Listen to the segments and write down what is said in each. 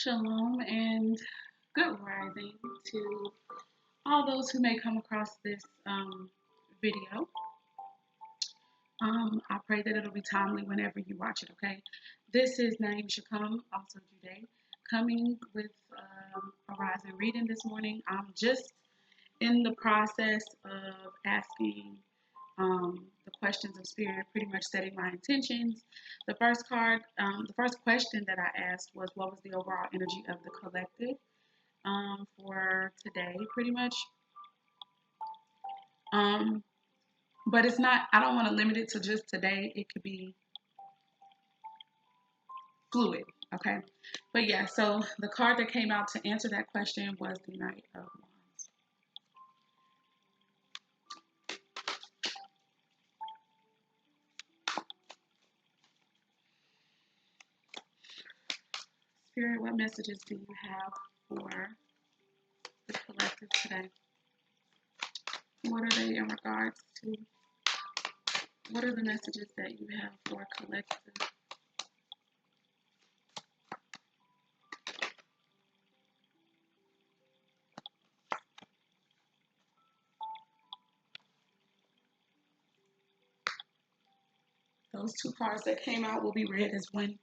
Shalom and good rising to all those who may come across this video. I pray that it'll be timely whenever you watch it, okay? This is Naeem Shakam, also Juday, coming with a rising reading this morning. I'm just in the process of asking the questions of spirit, pretty much setting my intentions. The first question that I asked was, what was the overall energy of the collective for today, pretty much. But it's not, I don't want to limit it to just today. It could be fluid, okay? But yeah, so the card that came out to answer that question was the Knight of Wands. Spirit, what messages do you have for the collective today? What are they in regards to? What are the messages that you have for collective? Those two cards that came out will be read as one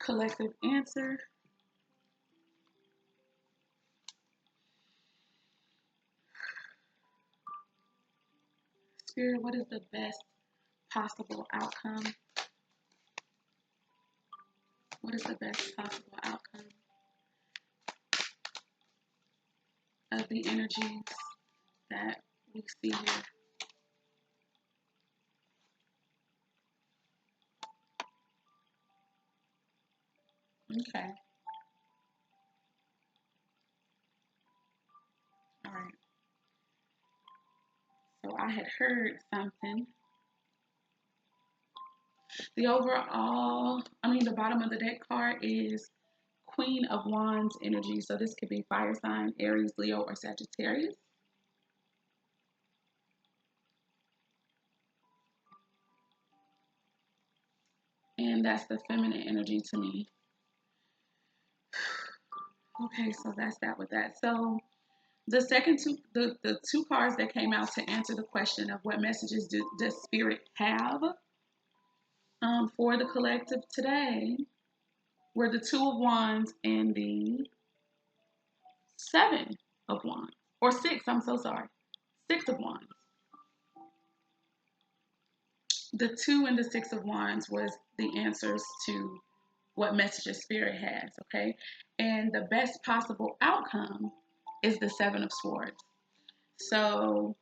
collective answer. Spirit, what is the best possible outcome? What is the best possible outcome of the energies that we see here? Okay. All right. So I had heard something. The bottom of the deck card is Queen of Wands energy. So this could be fire sign, Aries, Leo, or Sagittarius. And that's the feminine energy to me. Okay, so that's that with that. So the two cards that came out to answer the question of what messages does spirit have for the collective today were the Two of Wands and the Seven of Wands. Or six, I'm so sorry. Six of Wands. The Two and the Six of Wands was the answers to what messages spirit has, okay? And the best possible outcome is the Seven of Swords. So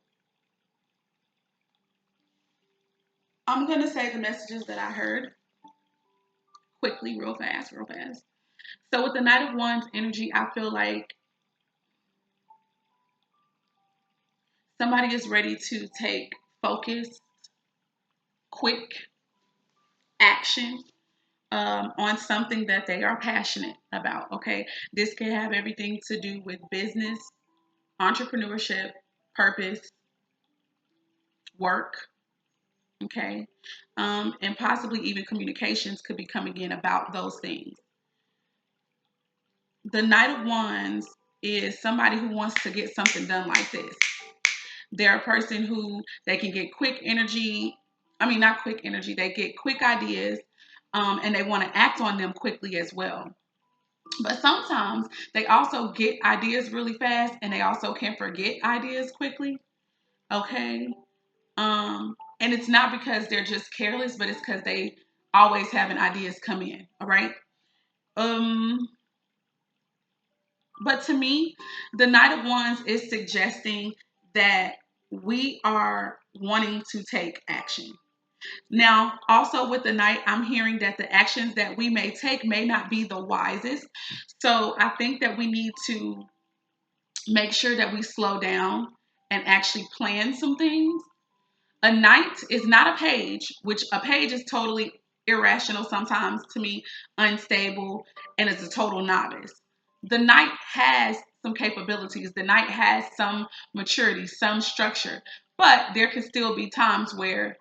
I'm going to say the messages that I heard quickly, real fast. So with the Knight of Wands energy, I feel like somebody is ready to take focused, quick action on something that they are passionate about, okay? This can have everything to do with business, entrepreneurship, purpose, work, okay? And possibly even communications could be coming in about those things. The Knight of Wands is somebody who wants to get something done like this. They're a person who they can get quick energy. Not quick energy. They get quick ideas and they want to act on them quickly as well. But sometimes they also get ideas really fast and they also can forget ideas quickly. Okay. And it's not because they're just careless, but it's because they always having ideas come in. All right. But to me, the Knight of Wands is suggesting that we are wanting to take action. Now, also with the Knight, I'm hearing that the actions that we may take may not be the wisest. So I think that we need to make sure that we slow down and actually plan some things. A knight is not a page, which a page is totally irrational sometimes to me, unstable, and is a total novice. The knight has some capabilities. The knight has some maturity, some structure, but there can still be times where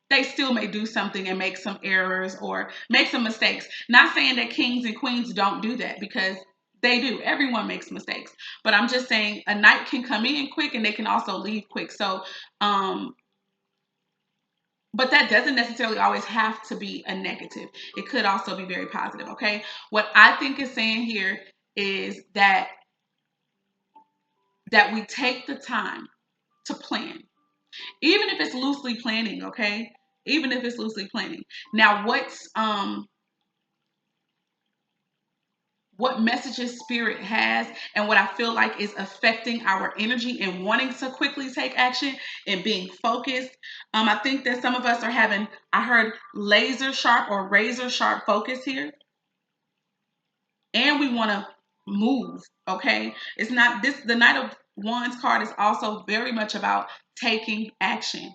they still may do something and make some errors or make some mistakes. Not saying that kings and queens don't do that, because they do. Everyone makes mistakes. But I'm just saying a knight can come in quick and they can also leave quick. So, but that doesn't necessarily always have to be a negative. It could also be very positive, okay? What I think is saying here is that we take the time to plan. Even if it's loosely planning, okay? Even if it's loosely planning. Now, what messages spirit has and what I feel like is affecting our energy and wanting to quickly take action and being focused. I think that some of us are having, I heard laser sharp or razor sharp focus here. And we want to move, okay? It's not this, the Knight of Wands card is also very much about taking action.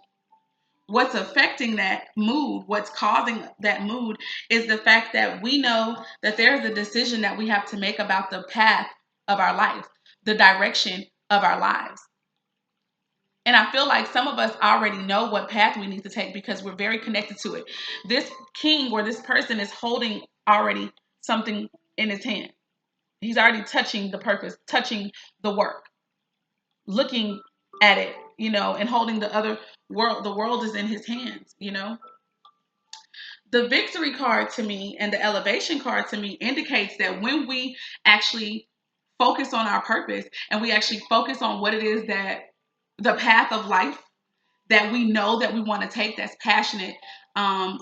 What's affecting that mood, what's causing that mood, is the fact that we know that there's a decision that we have to make about the path of our life, the direction of our lives. And I feel like some of us already know what path we need to take because we're very connected to it. This king or this person is holding already something in his hand. He's already touching the purpose, touching the work, looking at it, and holding the other world. The world is in his hands. The victory card to me and the elevation card to me indicates that when we actually focus on our purpose and we actually focus on what it is that the path of life that we know that we want to take, that's passionate,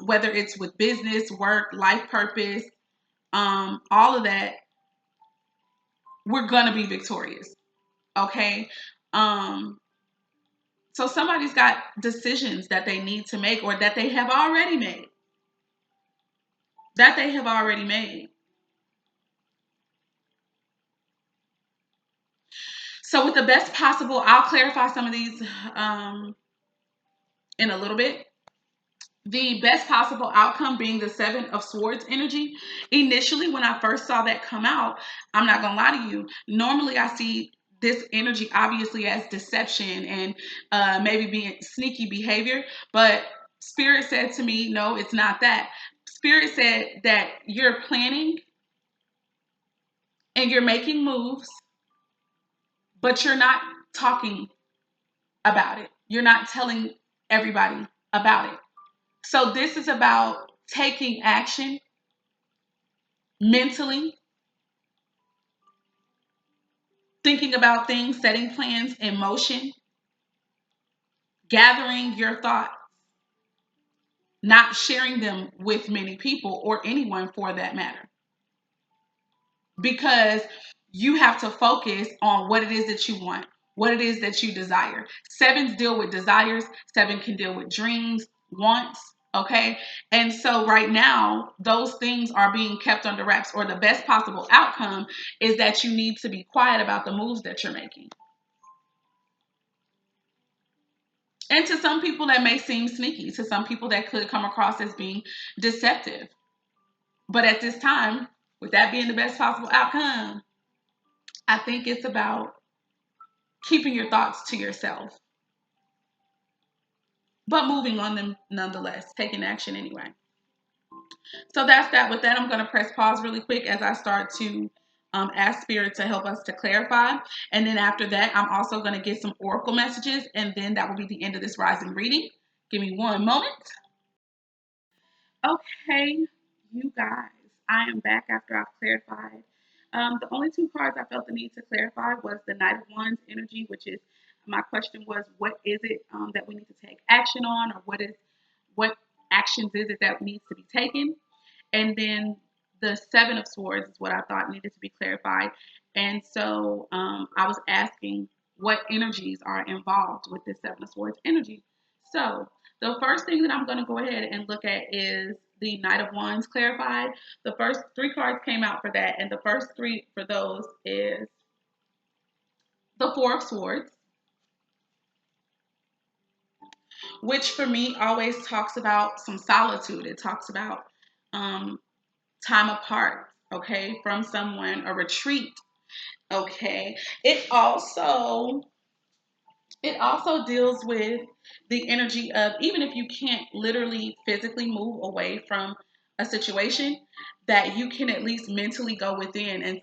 whether it's with business, work, life purpose, all of that, we're going to be victorious. Okay. So somebody's got decisions that they need to make or that they have already made. That they have already made. So with the best possible, I'll clarify some of these in a little bit. The best possible outcome being the Seven of Swords energy. Initially, when I first saw that come out, I'm not going to lie to you. Normally, I see this energy obviously as deception and maybe being sneaky behavior. But Spirit said to me, no, it's not that. Spirit said that you're planning and you're making moves, but you're not talking about it. You're not telling everybody about it. So this is about taking action mentally, thinking about things, setting plans in motion, gathering your thoughts, not sharing them with many people or anyone for that matter. Because you have to focus on what it is that you want, what it is that you desire. Sevens deal with desires, seven can deal with dreams, wants, okay? And so right now, those things are being kept under wraps, or the best possible outcome is that you need to be quiet about the moves that you're making. And to some people that may seem sneaky, to some people that could come across as being deceptive. But at this time, with that being the best possible outcome, I think it's about keeping your thoughts to yourself, but moving on them nonetheless, taking action anyway. So that's that. With that, I'm going to press pause really quick as I start to ask Spirit to help us to clarify. And then after that, I'm also going to get some oracle messages, and then that will be the end of this rising reading. Give me one moment. Okay, you guys, I am back after I've clarified. The only two cards I felt the need to clarify was the Knight of Wands energy, which is my question was, what is it that we need to take action on, or what actions is it that needs to be taken? And then the Seven of Swords is what I thought needed to be clarified. And so I was asking what energies are involved with this Seven of Swords energy. So the first thing that I'm going to go ahead and look at is the Knight of Wands clarified. The first three cards came out for that, and the first three for those is the Four of Swords, which for me always talks about some solitude. It talks about time apart, okay, from someone, a retreat, okay. It also It also deals with the energy of, even if you can't literally physically move away from a situation, that you can at least mentally go within and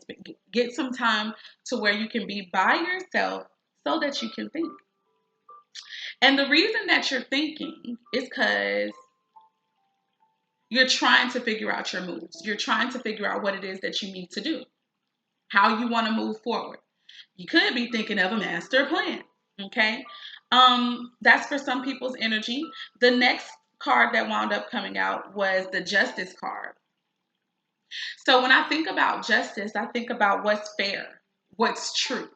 get some time to where you can be by yourself so that you can think. And the reason that you're thinking is because you're trying to figure out your moves. You're trying to figure out what it is that you need to do, how you want to move forward. You could be thinking of a master plan. Okay. That's for some people's energy. The next card that wound up coming out was the justice card. So when I think about justice, I think about what's fair, what's true,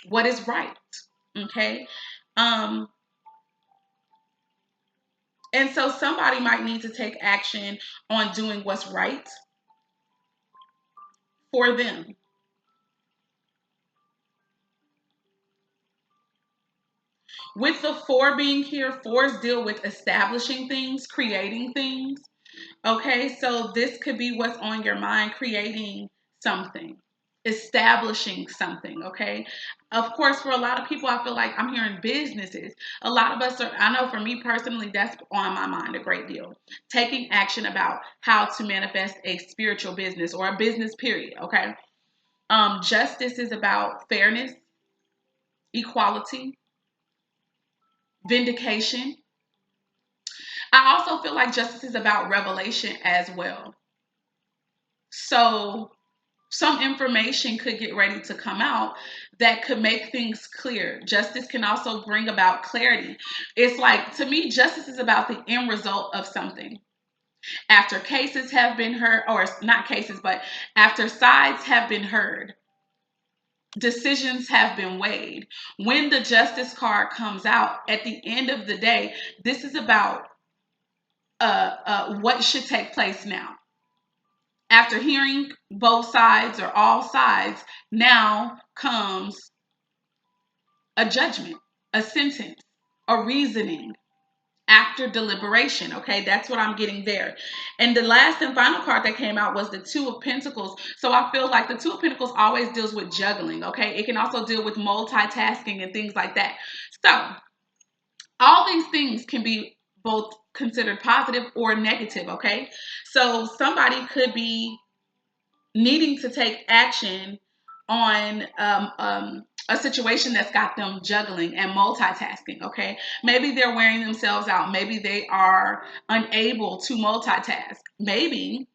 what is right. Okay. Um, and so somebody might need to take action on doing what's right for them. With the four being here, fours deal with establishing things, creating things. Okay, so this could be what's on your mind, creating something, establishing something. Okay, of course, for a lot of people, I feel like I'm hearing businesses. A lot of us are, I know for me personally, that's on my mind a great deal. Taking action about how to manifest a spiritual business or a business, period. Okay, justice is about fairness, equality, vindication. I also feel like justice is about revelation as well. So some information could get ready to come out that could make things clear. Justice can also bring about clarity. It's like, to me, justice is about the end result of something. After cases have been heard, or not cases, but after sides have been heard, decisions have been weighed. When the justice card comes out, at the end of the day, this is about what should take place now. After hearing both sides or all sides, now comes a judgment, a sentence, a reasoning after deliberation. Okay, that's what I'm getting there. And the last and final card that came out was the Two of Pentacles. So I feel like the Two of Pentacles always deals with juggling. Okay, it can also deal with multitasking and things like that. So all these things can be both considered positive or negative. Okay, so somebody could be needing to take action on a situation that's got them juggling and multitasking. Okay, maybe they're wearing themselves out. Maybe they are unable to multitask. Maybe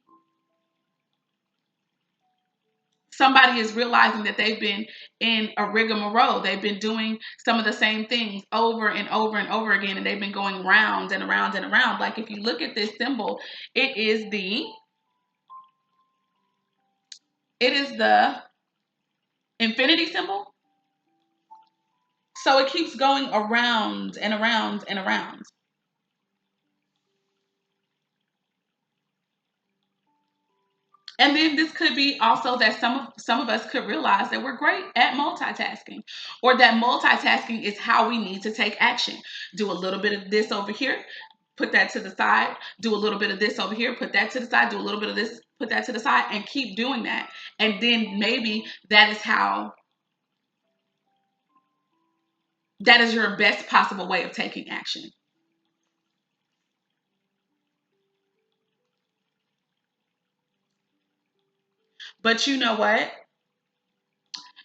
somebody is realizing that they've been in a rigmarole. They've been doing some of the same things over and over and over again, and they've been going round and around and around. Like, if you look at this symbol, it is the infinity symbol. So it keeps going around and around and around. And then this could be also that some of us could realize that we're great at multitasking, or that multitasking is how we need to take action. Do a little bit of this over here, put that to the side. Do a little bit of this over here, put that to the side. Do a little bit of this, put that to the side, and keep doing that. And then maybe that is your best possible way of taking action. But you know what?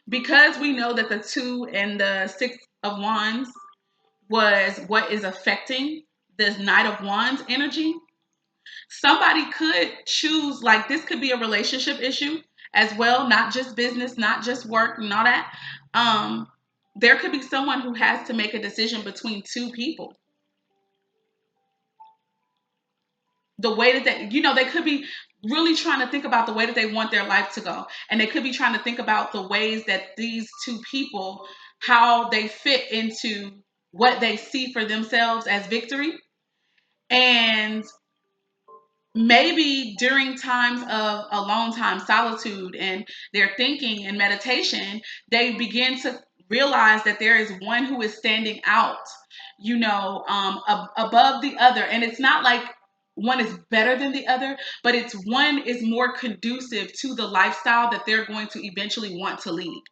Because we know that the two and the six of wands was what is affecting this Knight of Wands energy, somebody could choose, like, this could be a relationship issue as well, not just business, not just work and all that. There could be someone who has to make a decision between two people. The way that they could be really trying to think about the way that they want their life to go. And they could be trying to think about the ways that these two people, how they fit into what they see for themselves as victory. And maybe during times of alone time, solitude, and their thinking and meditation, they begin to realize that there is one who is standing out, above the other. And it's not like one is better than the other, but it's one is more conducive to the lifestyle that they're going to eventually want to lead.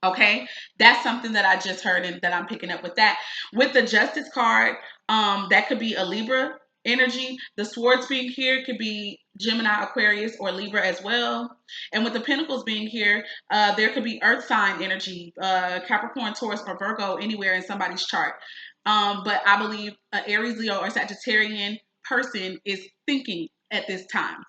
Okay, that's something that I just heard and that I'm picking up with that. With the Justice card, that could be a Libra energy. The Swords being here could be Gemini, Aquarius, or Libra as well. And with the Pentacles being here, there could be Earth sign energy, Capricorn, Taurus, or Virgo anywhere in somebody's chart. But I believe an Aries, Leo, or Sagittarian person is thinking at this time.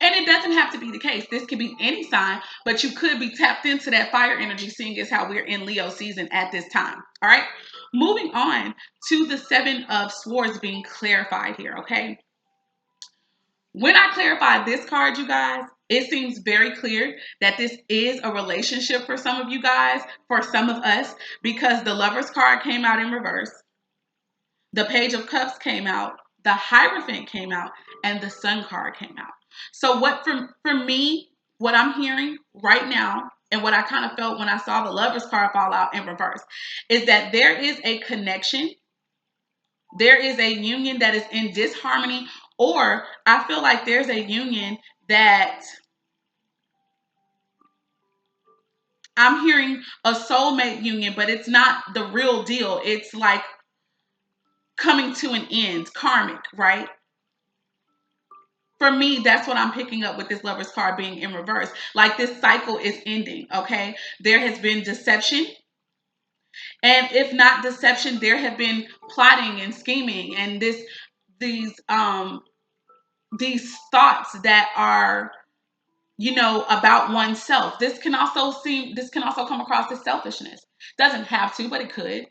And it doesn't have to be the case. This could be any sign, but you could be tapped into that fire energy, seeing as how we're in Leo season at this time. All right. Moving on to the Seven of Swords being clarified here. Okay. When I clarify this card, you guys, it seems very clear that this is a relationship for some of you guys, for some of us, because the Lover's card came out in reverse. The Page of Cups came out, the Hierophant came out, and the Sun card came out. So what for me, what I'm hearing right now, and what I kind of felt when I saw the Lover's card fall out in reverse, is that there is a connection, there is a union that is in disharmony, or I feel like there's a union that I'm hearing a soulmate union, but it's not the real deal. It's like coming to an end, karmic, right? For me, that's what I'm picking up with this Lover's card being in reverse. Like this cycle is ending, okay? There has been deception. And if not deception, there have been plotting and scheming and these thoughts that are, about oneself. This can also come across as selfishness. Doesn't have to, but it could.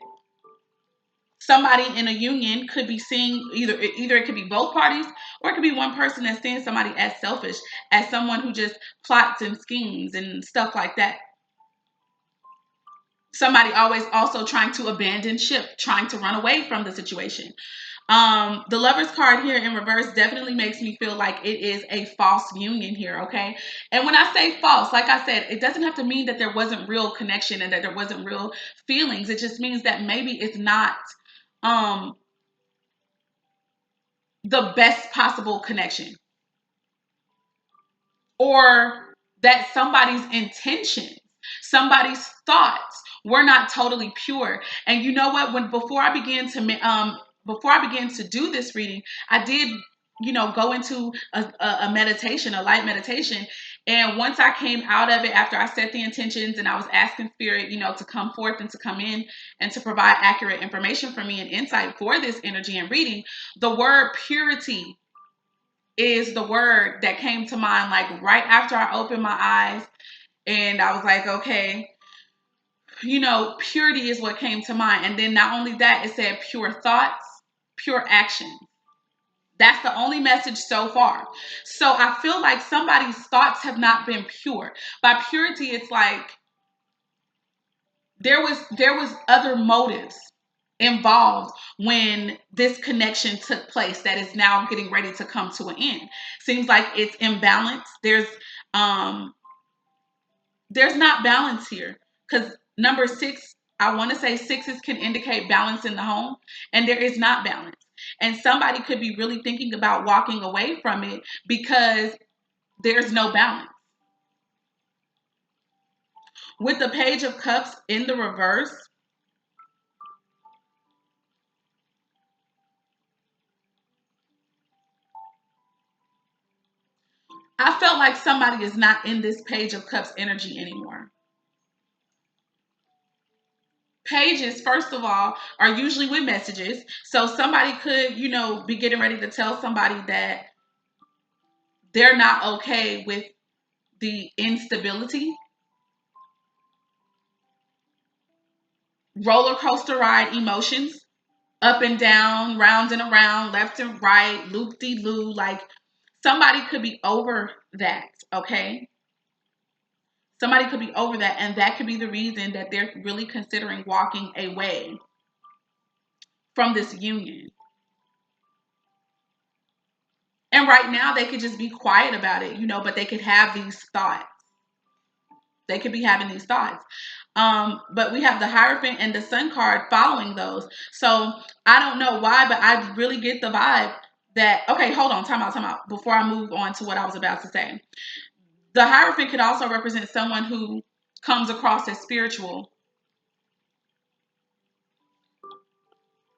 Somebody in a union could be seeing either it could be both parties, or it could be one person that's seeing somebody as selfish, as someone who just plots and schemes and stuff like that. Somebody always also trying to abandon ship, trying to run away from the situation. The Lover's card here in reverse definitely makes me feel like it is a false union here, okay? And when I say false, like I said, it doesn't have to mean that there wasn't real connection and that there wasn't real feelings. It just means that maybe it's not um the best possible connection, or that somebody's intentions, somebody's thoughts were not totally pure. And you know what? Before I began to do this reading, I did go into a meditation, a light meditation. And once I came out of it, after I set the intentions and I was asking spirit, to come forth and to come in and to provide accurate information for me and insight for this energy and reading, the word purity is the word that came to mind, like right after I opened my eyes. And I was like, okay, purity is what came to mind. And then not only that, it said pure thoughts, pure action. That's the only message so far. So I feel like somebody's thoughts have not been pure. By purity, it's like there was other motives involved when this connection took place that is now getting ready to come to an end. Seems like it's imbalanced. Um there's not balance here, because number 6, I want to say sixes can indicate balance in the home, and there is not balance. And somebody could be really thinking about walking away from it because there's no balance. With the Page of Cups in the reverse, I felt like somebody is not in this Page of Cups energy anymore. Pages, first of all, are usually with messages. So somebody could, be getting ready to tell somebody that they're not okay with the instability. Roller coaster ride emotions, up and down, round and around, left and right, loop de loo. Like somebody could be over that, okay? Somebody could be over that, and that could be the reason that they're really considering walking away from this union. And right now, they could just be quiet about it, but they could have these thoughts. They could be having these thoughts. But we have the Hierophant and the Sun card following those. So I don't know why, but I really get the vibe that, okay, hold on, time out, before I move on to what I was about to say. The Hierophant could also represent someone who comes across as spiritual,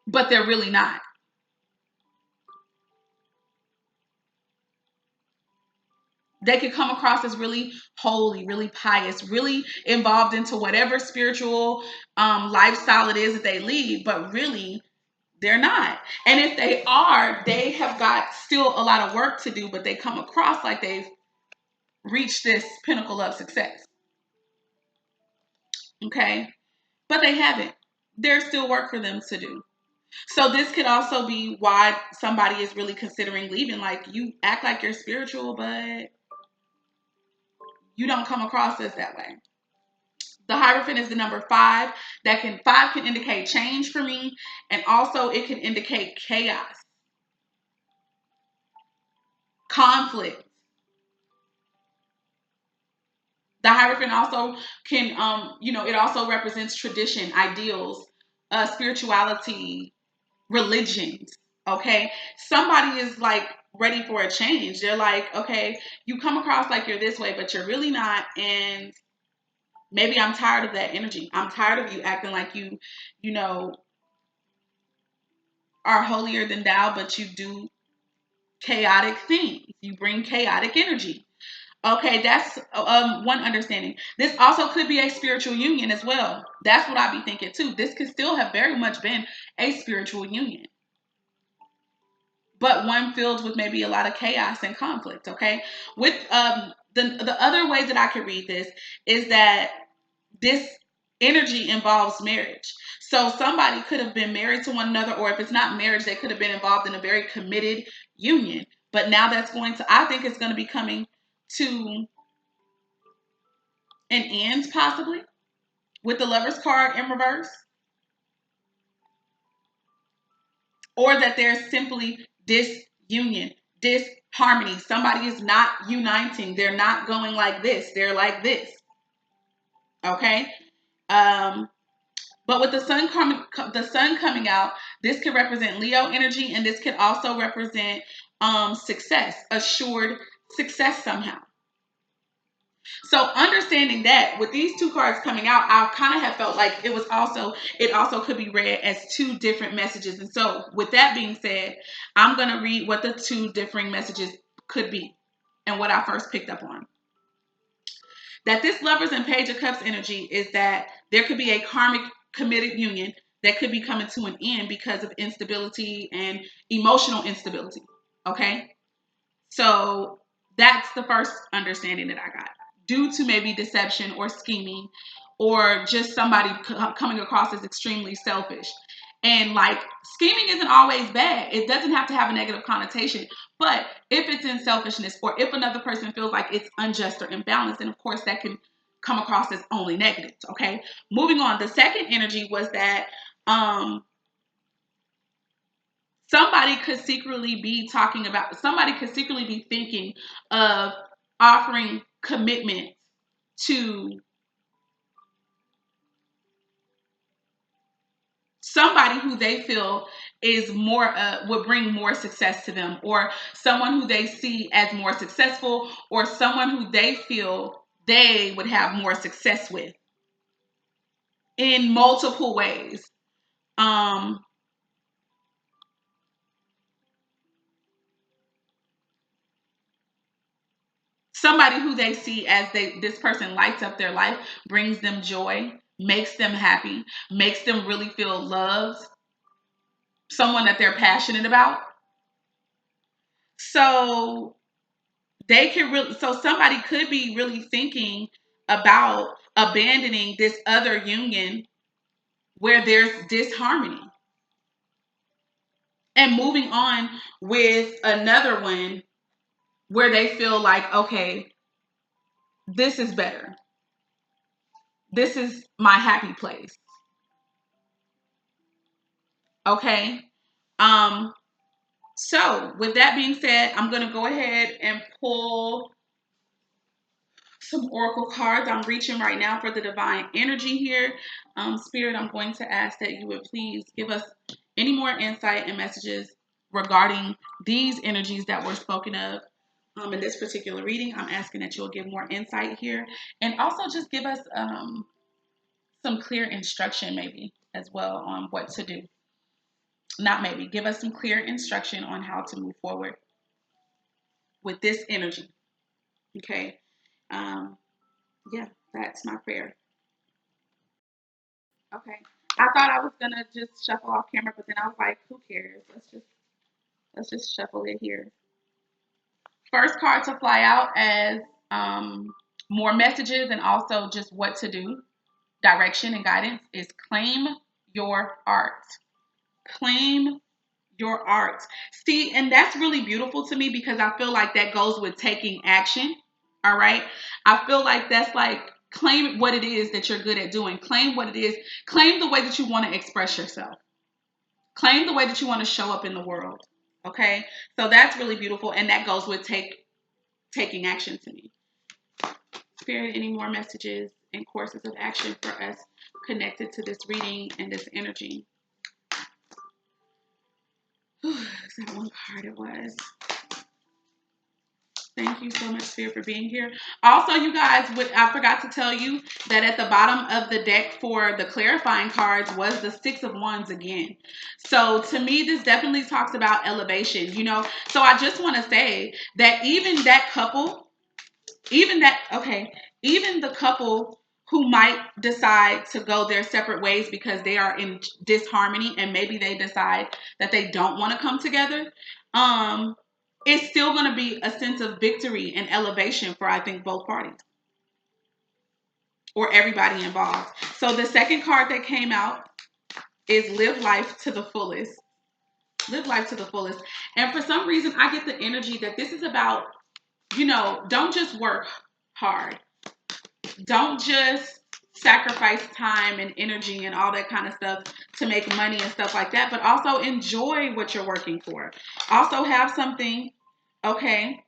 but they're really not. They could come across as really holy, really pious, really involved into whatever spiritual lifestyle it is that they lead, but really they're not. And if they are, they have got still a lot of work to do, but they come across like they've reached this pinnacle of success. Okay? But they haven't. There's still work for them to do. So this could also be why somebody is really considering leaving. Like, you act like you're spiritual, but you don't come across as that way. The Hierophant is the number 5. Five can indicate change for me, and also it can indicate chaos, conflict. The Hierophant also can, it also represents tradition, ideals, spirituality, religions. Okay, somebody is like ready for a change. They're like, okay, you come across like you're this way, but you're really not, and maybe I'm tired of that energy. I'm tired of you acting like you know, are holier than thou, but you do chaotic things. You bring chaotic energy. Okay, that's one understanding. This also could be a spiritual union as well. That's what I be thinking too. This could still have very much been a spiritual union, but one filled with maybe a lot of chaos and conflict. Okay, with the other way that I could read this is that this energy involves marriage. So somebody could have been married to one another, or if it's not marriage, they could have been involved in a very committed union. But now I think it's going to be coming to an end, possibly, with the Lover's card in reverse, or that there's simply disunion, disharmony. Somebody is not uniting. They're not going like this. They're like this. Okay. Um, But with the sun coming out, this could represent Leo energy, and this could also represent success, assured success somehow. So understanding that with these two cards coming out, I kind of have felt like it also could be read as two different messages. And so with that being said, I'm gonna read what the two differing messages could be and what I first picked up on. That this Lovers and Page of Cups energy is that there could be a karmic committed union that could be coming to an end because of instability and emotional instability. Okay? So that's the first understanding that I got. Due to maybe deception or scheming, or just somebody coming across as extremely selfish. And like, scheming isn't always bad. It doesn't have to have a negative connotation. But if it's in selfishness, or if another person feels like it's unjust or imbalanced, then of course that can come across as only negative. Okay. Moving on. The second energy was that somebody could secretly be thinking of offering commitment to somebody who they feel is more would bring more success to them, or someone who they see as more successful, or someone who they feel they would have more success with in multiple ways. um Somebody who they see as this person lights up their life, brings them joy, makes them happy, makes them really feel loved, someone that they're passionate about. So somebody could be really thinking about abandoning this other union where there's disharmony, and moving on with another one where they feel like, okay, this is better. This is my happy place. Okay. Um, so with that being said, I'm gonna go ahead and pull some oracle cards. I'm reaching right now for the divine energy here. Spirit, I'm going to ask that you would please give us any more insight and messages regarding these energies that were spoken of In this particular reading, I'm asking that you'll give more insight here, and also just give us some clear instruction, maybe as well, on what to do. Not maybe, give us some clear instruction on how to move forward with this energy. Okay. Um, yeah, that's my prayer. Okay. I thought I was gonna just shuffle off camera, but then I was like, who cares? Let's just shuffle it here. First card to fly out as more messages and also just what to do, direction and guidance, is claim your art. Claim your art. See, and that's really beautiful to me because I feel like that goes with taking action. All right. I feel like that's like claim what it is that you're good at doing. Claim what it is. Claim the way that you want to express yourself. Claim the way that you want to show up in the world. Okay. So that's really beautiful. And that goes with taking action to me. Spirit, any more messages and courses of action for us connected to this reading and this energy? Is that one card it was? Thank you so much, Spirit, for being here. Also, you guys, I forgot to tell you that at the bottom of the deck for the clarifying cards was the Six of Wands again. So to me, this definitely talks about elevation, you know. So I just want to say that even that couple, even the couple who might decide to go their separate ways because they are in disharmony and maybe they decide that they don't want to come together, it's still going to be a sense of victory and elevation for, I think, both parties or everybody involved. So the second card that came out is live life to the fullest. Live life to the fullest. And for some reason, I get the energy that this is about, don't just work hard. Don't just sacrifice time and energy and all that kind of stuff to make money and stuff like that, but also enjoy what you're working for. Also have something, okay.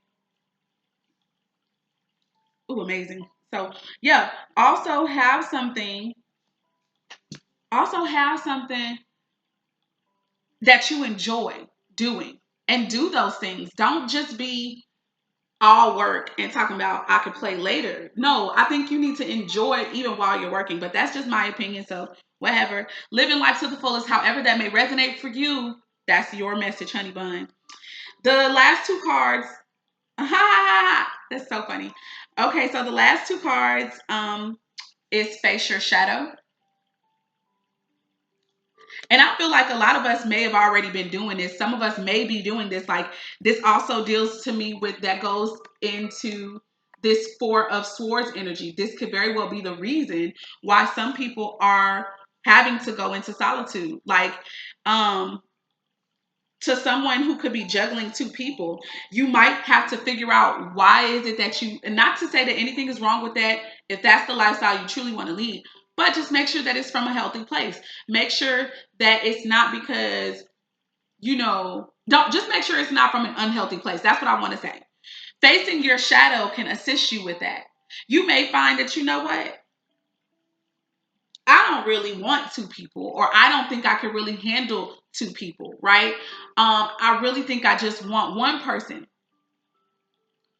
Ooh, amazing. So yeah, also have something that you enjoy doing and do those things. Don't just be all work and talking about I could play later. No, I think you need to enjoy it even while you're working. But that's just my opinion. So whatever. Living life to the fullest, however that may resonate for you, that's your message, honey bun. The last two cards. That's so funny. Okay, so the last two cards is face your shadow. And I feel like a lot of us may have already been doing this. Some of us may be doing this. Like, this also deals to me with, that goes into this Four of Swords energy. This could very well be the reason why some people are having to go into solitude. Like, to someone who could be juggling two people, you might have to figure out why is it that you, and not to say that anything is wrong with that, if that's the lifestyle you truly want to lead, but just make sure that it's from a healthy place. Make sure that it's not because, don't, just make sure it's not from an unhealthy place. That's what I want to say. Facing your shadow can assist you with that. You may find that, you know what? I don't really want two people, or I don't think I can really handle two people, right? I really think I just want one person.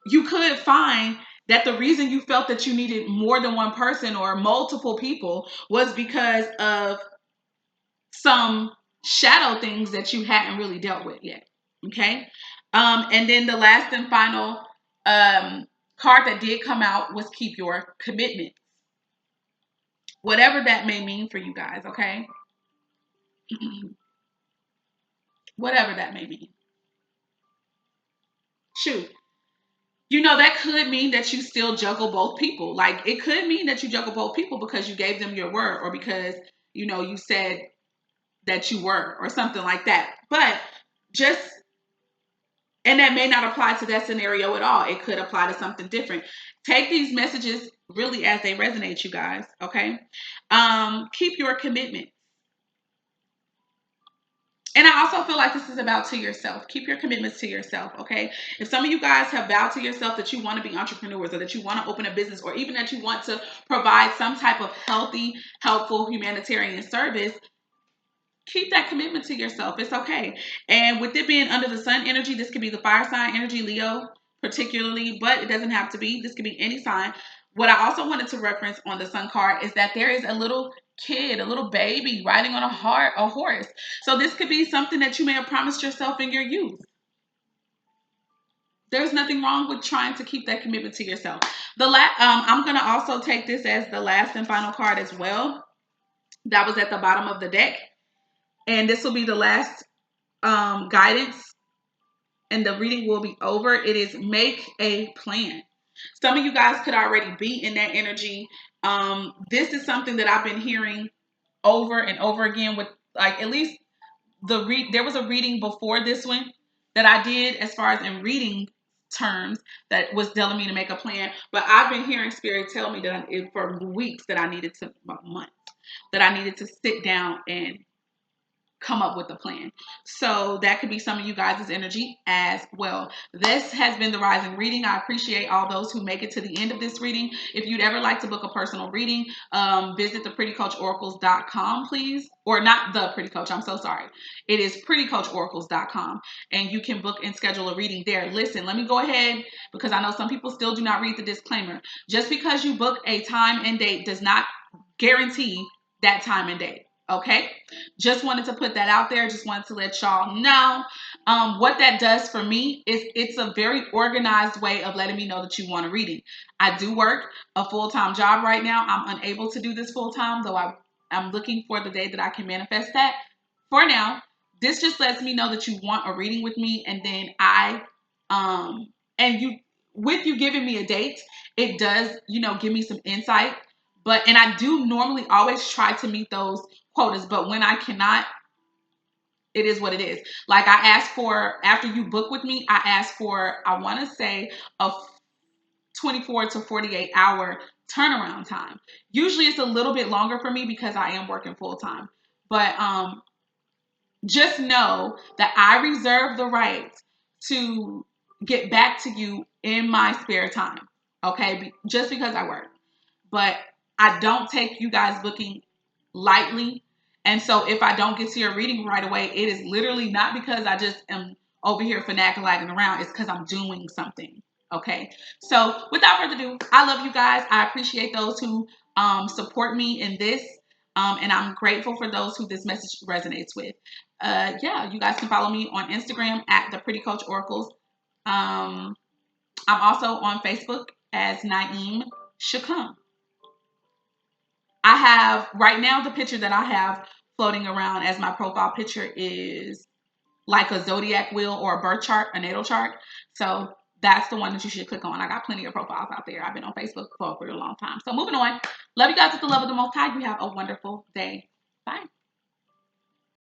You could find that the reason you felt that you needed more than one person or multiple people was because of some shadow things that you hadn't really dealt with yet. Okay. And then the last and final card that did come out was keep your commitment. Whatever that may mean for you guys, okay? Whatever that may mean. Shoot. That could mean that you still juggle both people. Like, it could mean that you juggle both people because you gave them your word, or because, you said that you were, or something like that. But just, and that may not apply to that scenario at all. It could apply to something different. Take these messages really as they resonate, you guys. Okay. Keep your commitment. And I also feel like this is about to yourself. Keep your commitments to yourself, okay? If some of you guys have vowed to yourself that you want to be entrepreneurs, or that you want to open a business, or even that you want to provide some type of healthy, helpful humanitarian service, keep that commitment to yourself. It's okay. And with it being under the sun energy, this could be the fire sign energy, Leo, particularly, but it doesn't have to be. This could be any sign. What I also wanted to reference on the sun card is that there is a little kid, a little baby riding on a horse. So this could be something that you may have promised yourself in your youth. There's nothing wrong with trying to keep that commitment to yourself. I'm gonna also take this as the last and final card as well. That was at the bottom of the deck, and this will be the last guidance, and the reading will be over. It is make a plan. Some of you guys could already be in that energy. This is something that I've been hearing over and over again with, like, at least there was a reading before this one that I did as far as in reading terms that was telling me to make a plan. But I've been hearing spirit tell me that for weeks that I needed to, months, that I needed to sit down and come up with a plan. So that could be some of you guys' energy as well. This has been the Rising Reading. I appreciate all those who make it to the end of this reading. If you'd ever like to book a personal reading, visit theprettycoachoracles.com, please. Or not the Pretty Coach, I'm so sorry. It is prettycoachoracles.com, and you can book and schedule a reading there. Listen, let me go ahead, because I know some people still do not read the disclaimer. Just because you book a time and date does not guarantee that time and date. Okay, just wanted to put that out there. Just wanted to let y'all know. What that does for me is it's a very organized way of letting me know that you want a reading. I do work a full-time job right now. I'm unable to do this full-time, though I'm looking for the day that I can manifest that. For now, this just lets me know that you want a reading with me, and then and you, with you giving me a date, it does, give me some insight. And I do normally always try to meet those quotas, but when I cannot, it is what it is. Like, I asked for, after you book with me, I asked for, I want to say, a 24 to 48 hour turnaround time. Usually it's a little bit longer for me because I am working full time. But just know that I reserve the right to get back to you in my spare time. Okay? Just because I work. But I don't take you guys booking lightly. And so if I don't get to your reading right away, it is literally not because I just am over here finagling around. It's because I'm doing something. Okay. So without further ado, I love you guys. I appreciate those who support me in this. And I'm grateful for those who this message resonates with. Yeah, you guys can follow me on Instagram at the Pretty Coach Oracles. I'm also on Facebook as Naeem Shakam. I have right now, the picture that I have floating around as my profile picture is like a zodiac wheel or a birth chart, a natal chart. So that's the one that you should click on. I got plenty of profiles out there. I've been on Facebook for a very long time. So moving on. Love you guys with the love of the Most High. You have a wonderful day. Bye.